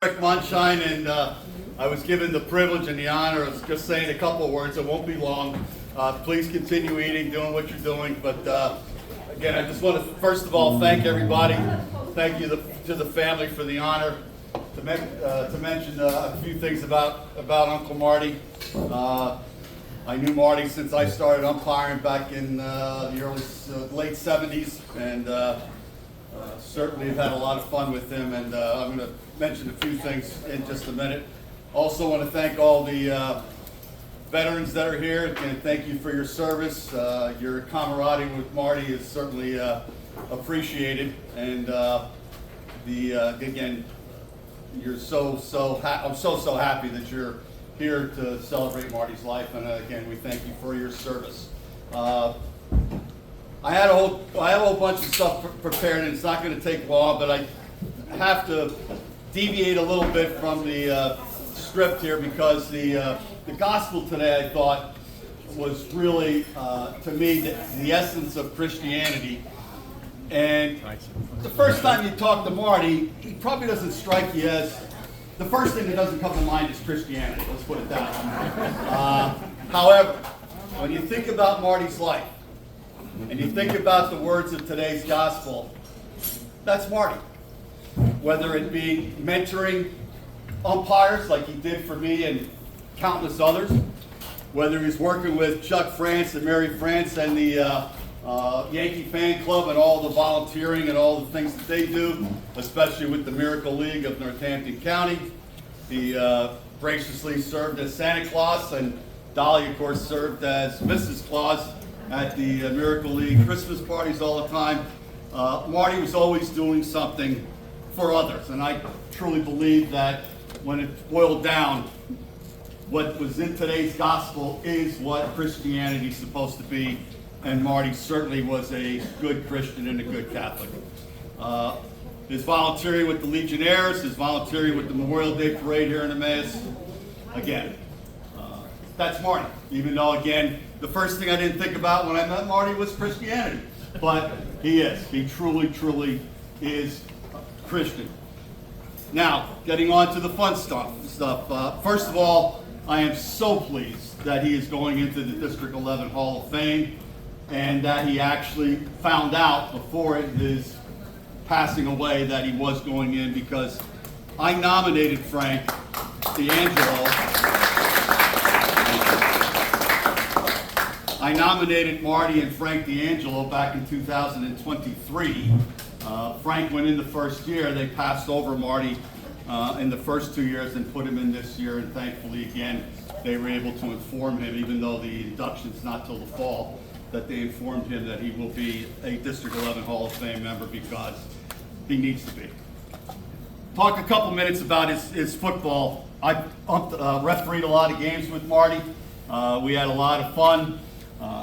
Rick Munshine, and I was given the privilege and the honor of just saying a couple of words. It won't be long. Please continue eating, doing what you're doing. But again, I just want to first of all thank everybody. Thank you to the family for the honor to mention a few things about Uncle Marty. I knew Marty since I started umpiring back in the late 70s, and certainly have had a lot of fun with him. And I'm going to mention a few things in just a minute. Also want to thank all the veterans that are here, and thank you for your service. Your camaraderie with Marty is certainly appreciated, and again, you're I'm so happy that you're here to celebrate Marty's life, and again, we thank you for your service. I have a whole bunch of stuff prepared, and it's not going to take long, but I have to deviate a little bit from the script here, because the gospel today, I thought, was really, to me, the essence of Christianity. And the first time you talk to Marty, he probably doesn't strike you as, the first thing that doesn't come to mind is Christianity, let's put it that way. However, when you think about Marty's life, and you think about the words of today's gospel, that's Marty. Whether it be mentoring umpires like he did for me and countless others, whether he's working with Chuck France and Mary France and the Yankee fan club and all the volunteering and all the things that they do, especially with the Miracle League of Northampton County. He graciously served as Santa Claus, and Dolly, of course, served as Mrs. Claus at the Miracle League Christmas parties all the time. Marty was always doing something for others, and I truly believe that when it boiled down, what was in today's gospel is what Christianity is supposed to be, and Marty certainly was a good Christian and a good Catholic. His volunteering with the Legionnaires, his volunteering with the Memorial Day Parade here in Emmaus, again, that's Marty. Even though, again, the first thing I didn't think about when I met Marty was Christianity, but he is. He truly, truly is Christian. Now, getting on to the fun stuff. First of all, I am so pleased that he is going into the District 11 Hall of Fame, and that he actually found out before his passing away that he was going in, because I nominated Frank D'Angelo. I nominated Marty and Frank D'Angelo back in 2023. Frank went in the first year. They passed over Marty in the first 2 years and put him in this year, and thankfully, again, they were able to inform him, even though the induction's not till the fall, that they informed him that he will be a District 11 Hall of Fame member, because he needs to be. Talk a couple minutes about his football. I refereed a lot of games with Marty. We had a lot of fun.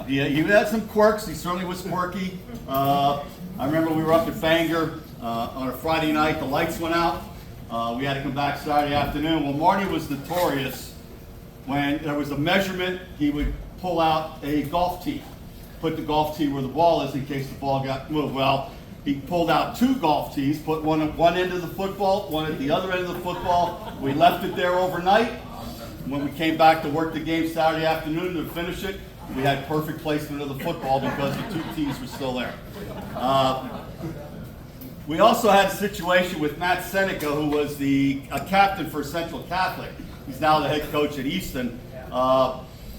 He had some quirks. He certainly was quirky. I remember we were up at Bangor on a Friday night. The lights went out. We had to come back Saturday afternoon. Well, Marty was notorious. When there was a measurement, he would pull out a golf tee, put the golf tee where the ball is in case the ball got moved. Well, he pulled out 2 golf tees, put one at one end of the football, one at the other end of the football. We left it there overnight. When we came back to work the game Saturday afternoon to finish it, we had perfect placement of the football because the 2 tees were still there. We also had a situation with Matt Seneca, who was a captain for Central Catholic. He's now the head coach at Easton.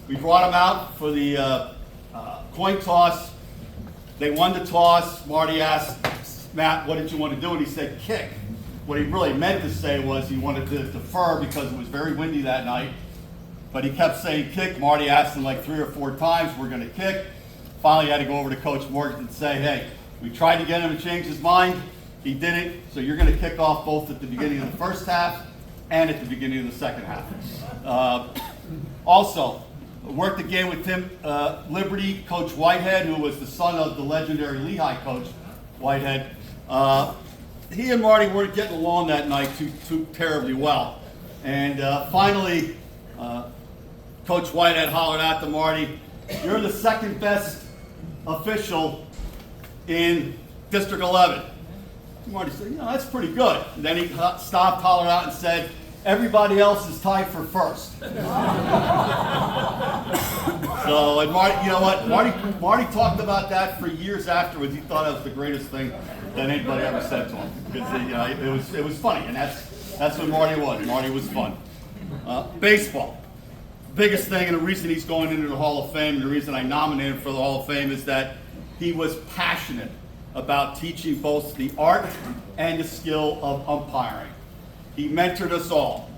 We brought him out for the coin toss. They won the toss. Marty asked Matt, what did you want to do? And he said, kick. What he really meant to say was he wanted to defer because it was very windy that night. But he kept saying kick. Marty asked him like 3 or 4 times, we're going to kick. Finally, he had to go over to Coach Morgan and say, hey, we tried to get him to change his mind. He didn't. So you're going to kick off both at the beginning of the first half and at the beginning of the second half. Also, worked a game with Tim Liberty, Coach Whitehead, who was the son of the legendary Lehigh coach, Whitehead. He and Marty weren't getting along that night too terribly well. And finally, Coach Whitehead hollered out to Marty, you're the second best official in District 11. Marty said, that's pretty good. And then he stopped, hollered out, and said, everybody else is tied for first. So, and Marty, you know what? Marty talked about that for years afterwards. He thought it was the greatest thing that anybody ever said to him. Because it was funny, and that's what Marty was. Marty was fun. Baseball. Biggest thing, and the reason he's going into the Hall of Fame, and the reason I nominated him for the Hall of Fame, is that he was passionate about teaching both the art and the skill of umpiring. He mentored us all.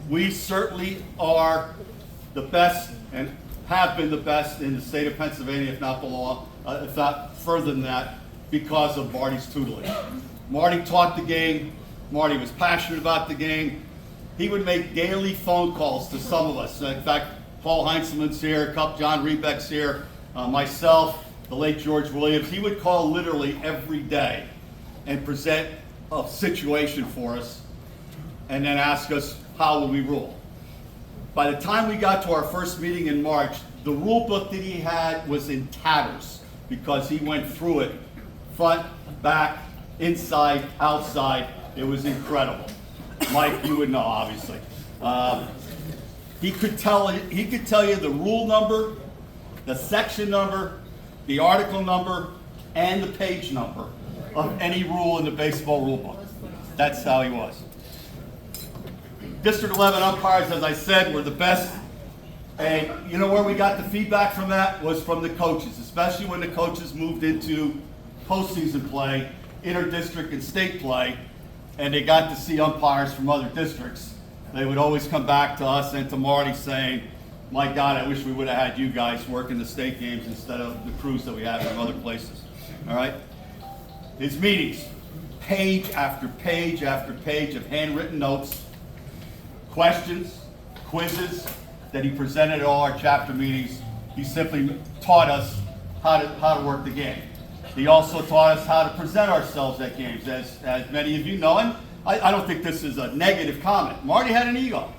We certainly are the best and have been the best in the state of Pennsylvania, if not further than that, because of Marty's tutelage. Marty taught the game. Marty was passionate about the game. He would make daily phone calls to some of us. In fact, Paul Heinzelman's here, John Rebeck's here, myself, the late George Williams. He would call literally every day and present a situation for us and then ask us how will we rule. By the time we got to our first meeting in March, the rule book that he had was in tatters because he went through it front, back, inside, outside. It was incredible. Mike, you would know, obviously. He could tell you the rule number, the section number, the article number, and the page number of any rule in the baseball rule book. That's how he was. District 11 umpires, as I said, were the best. And you know where we got the feedback from that? Was from the coaches, especially when the coaches moved into postseason play, inter-district and state play, and they got to see umpires from other districts. They would always come back to us and to Marty saying, my God, I wish we would have had you guys working the state games instead of the crews that we have from other places. All right? His meetings, page after page after page of handwritten notes, questions, quizzes that he presented at all our chapter meetings. He simply taught us how to work the game. He also taught us how to present ourselves at games, as many of you know. And I don't think this is a negative comment. Marty had an ego.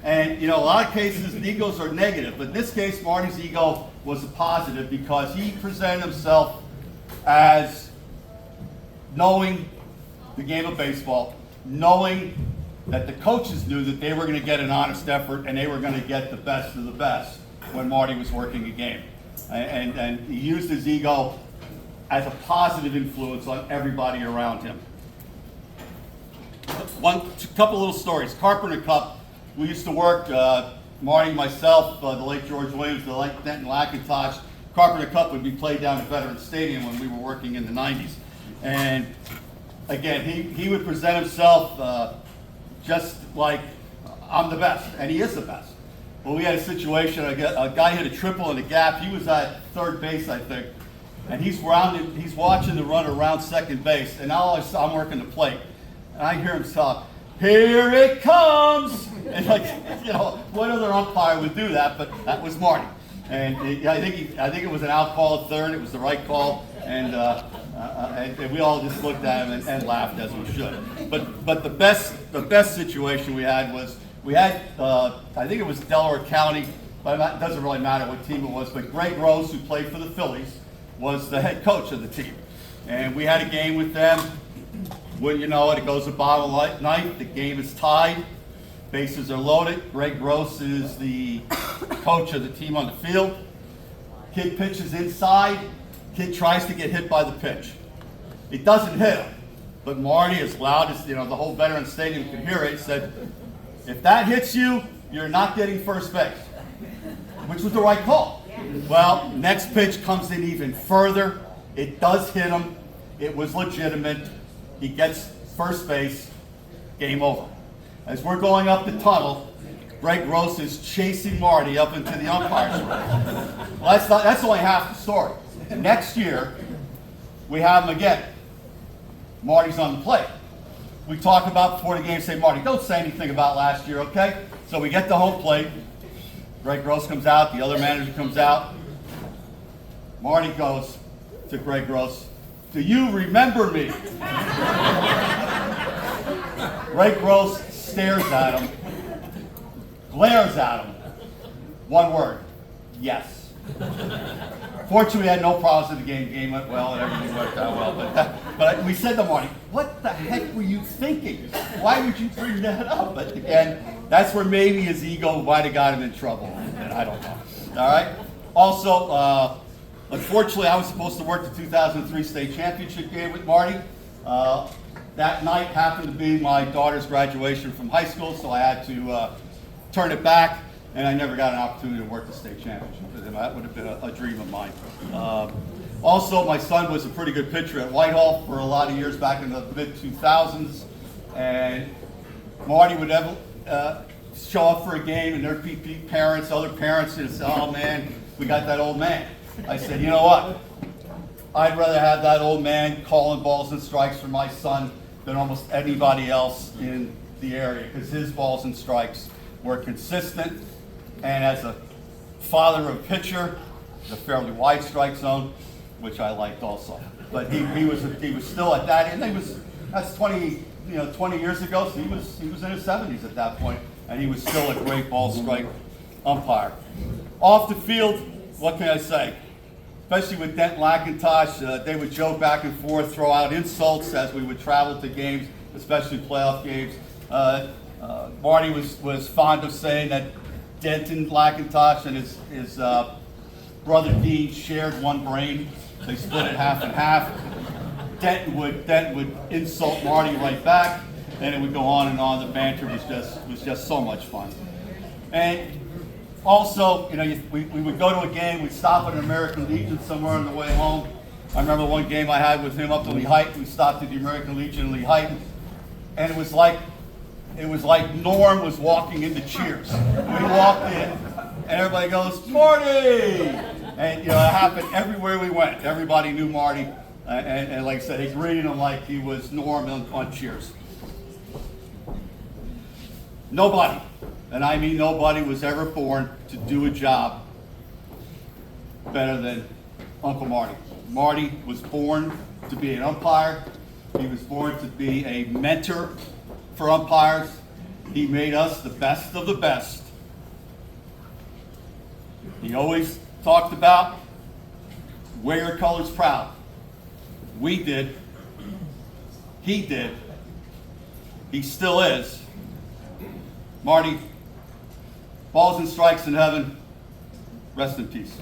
And, a lot of cases, the egos are negative. But in this case, Marty's ego was a positive because he presented himself as knowing the game of baseball, knowing that the coaches knew that they were going to get an honest effort and they were going to get the best of the best when Marty was working a game. And he used his ego as a positive influence on everybody around him. Couple little stories. Carpenter Cup, we used to work, Marty, myself, the late George Williams, the late Denton Lackintosh. Carpenter Cup would be played down at Veterans Stadium when we were working in the 90s. And again, he would present himself just like, I'm the best, and he is the best. Well, we had a situation, a guy hit a triple in a gap. He was at third base, I think, and he's watching the runner around second base, and now I'm working the plate, and I hear him talk, here it comes! And what other umpire would do that, but that was Marty. And I think it was an out call at third, it was the right call, and we all just looked at him and laughed as we should. But the best situation we had was, I think it was Delaware County, but it doesn't really matter what team it was, but Greg Rose, who played for the Phillies, was the head coach of the team. And we had a game with them. Wouldn't you know it, it goes to bottom of ninth, the game is tied, bases are loaded. Greg Rose is the coach of the team on the field. Kid pitches inside, kid tries to get hit by the pitch. It doesn't hit him, but Marty, as loud as the whole Veterans Stadium could hear it, said, if that hits you, you're not getting first base, which was the right call. Well, next pitch comes in even further. It does hit him. It was legitimate. He gets first base. Game over. As we're going up the tunnel, Greg Rose is chasing Marty up into the umpire's room. Well, that's only half the story. Next year, we have him again. Marty's on the plate. We talk about before the game, say, Marty, don't say anything about last year, okay? So we get to home plate. Greg Gross comes out, the other manager comes out. Marty goes to Greg Gross, do you remember me? Greg Gross stares at him, glares at him. One word, yes. Fortunately, we had no problems in the game. The game went well and everything worked out well. But But we said to Marty, what the heck were you thinking? Why would you bring that up? But again, that's where maybe his ego might have got him in trouble. And I don't know. All right? Also, unfortunately, I was supposed to work the 2003 state championship game with Marty. That night happened to be my daughter's graduation from high school, so I had to turn it back, and I never got an opportunity to work the state championship with him. That would have been a dream of mine. Also, my son was a pretty good pitcher at Whitehall for a lot of years back in the mid-2000s, and Marty would show up for a game, and there'd be parents, other parents, and say, oh man, we got that old man. I said, you know what? I'd rather have that old man calling balls and strikes for my son than almost anybody else in the area, because his balls and strikes were consistent, and as a father of a pitcher, a fairly wide strike zone, which I liked also. But he was still at that, and that's 20 years ago, so he was in his 70s at that point, and he was still a great ball strike umpire. Off the field, what can I say? Especially with Dent Lackintosh, they would joke back and forth, throw out insults as we would travel to games, especially playoff games. Marty was fond of saying that Dent and Lackintosh and his brother Dean shared one brain. They split it half and half. Dent would insult Marty right back, and it would go on and on. The banter was just so much fun. And also, we would go to a game, we'd stop at an American Legion somewhere on the way home. I remember one game I had with him up in Lehigh. We stopped at the American Legion in Lehigh, and it was like Norm was walking into Cheers. We walked in, and everybody goes, Marty! And it happened everywhere we went. Everybody knew Marty, and like I said, they greeted him like he was Norm on Cheers. Nobody, and I mean nobody, was ever born to do a job better than Uncle Marty. Marty was born to be an umpire. He was born to be a mentor for umpires. He made us the best of the best. He always talked about wear your colors proud. We did. He did. He still is. Marty, balls and strikes in heaven. Rest in peace.